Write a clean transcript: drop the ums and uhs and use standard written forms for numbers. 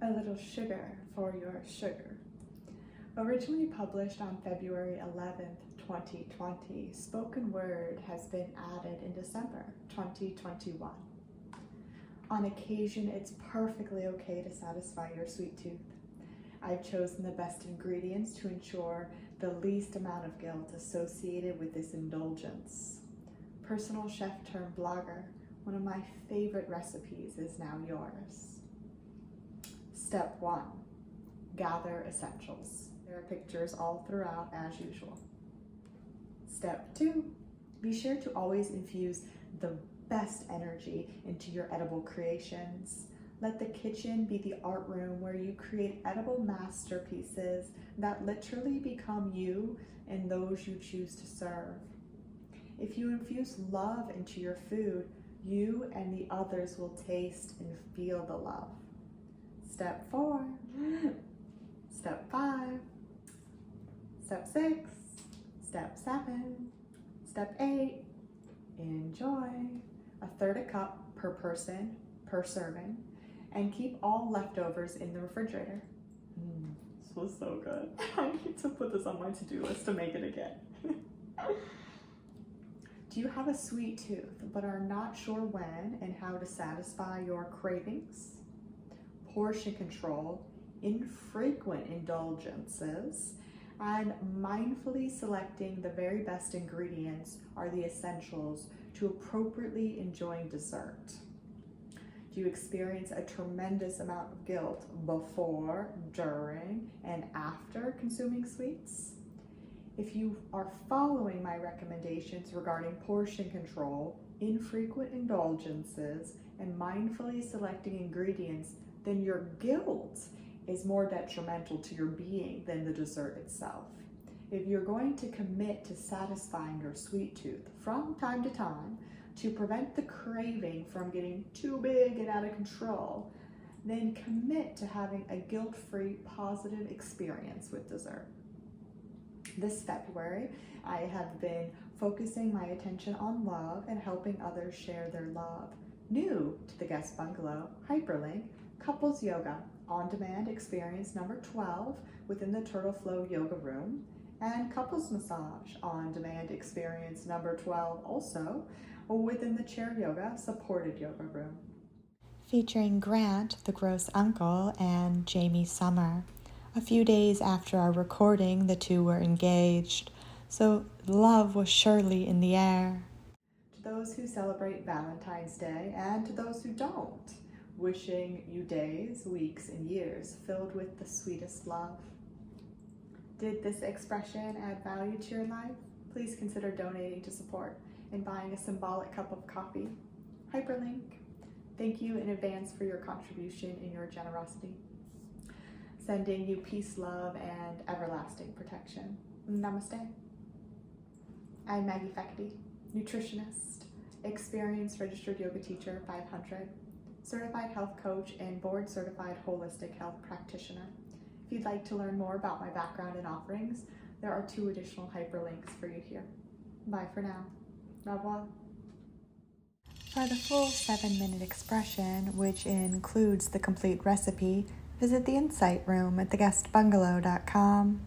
A little sugar for your sugar. Originally published on February 11th, 2020, spoken word has been added in December 2021. On occasion, it's perfectly okay to satisfy your sweet tooth. I've chosen the best ingredients to ensure the least amount of guilt associated with this indulgence. Personal chef turned blogger, one of my favorite recipes is now yours. Step 1, gather essentials. There are pictures all throughout as usual. Step 2, be sure to always infuse the best energy into your edible creations. Let the kitchen be the art room where you create edible masterpieces that literally become you and those you choose to serve. If you infuse love into your food, you and the others will taste and feel the love. Step 4, Step 5, Step 6, Step 7, Step 8, enjoy. 1/3 cup per person, per serving, and keep all leftovers in the refrigerator. This was so good. I need to put this on my to-do list to make it again. Do you have a sweet tooth but are not sure when and how to satisfy your cravings? Portion control, infrequent indulgences, and mindfully selecting the very best ingredients are the essentials to appropriately enjoying dessert. Do you experience a tremendous amount of guilt before, during, and after consuming sweets? If you are following my recommendations regarding portion control, infrequent indulgences, and mindfully selecting ingredients, then your guilt is more detrimental to your being than the dessert itself. If you're going to commit to satisfying your sweet tooth from time to time to prevent the craving from getting too big and out of control, then commit to having a guilt-free, positive experience with dessert. This February, I have been focusing my attention on love and helping others share their love. New to the guest bungalow, hyperlink, couples yoga, on-demand experience number 12 within the Turtle Flow yoga room, and couples massage on-demand experience number 12 also within the chair yoga supported yoga room. Featuring Grant, the gross uncle, and Jamie Summer. A few days after our recording, the two were engaged, so love was surely in the air. To those who celebrate Valentine's Day and to those who don't, wishing you days, weeks, and years filled with the sweetest love. Did this expression add value to your life? Please consider donating to support and buying a symbolic cup of coffee. Hyperlink. Thank you in advance for your contribution and your generosity. Sending you peace, love, and everlasting protection. Namaste. I'm Maggie Feckley, nutritionist, experienced registered yoga teacher 500, certified health coach, and board certified holistic health practitioner. If you'd like to learn more about my background and offerings, there are 2 additional hyperlinks for you here. Bye for now. Au revoir. For the full 7-minute expression, which includes the complete recipe, visit the Insight Room at theguestbungalow.com.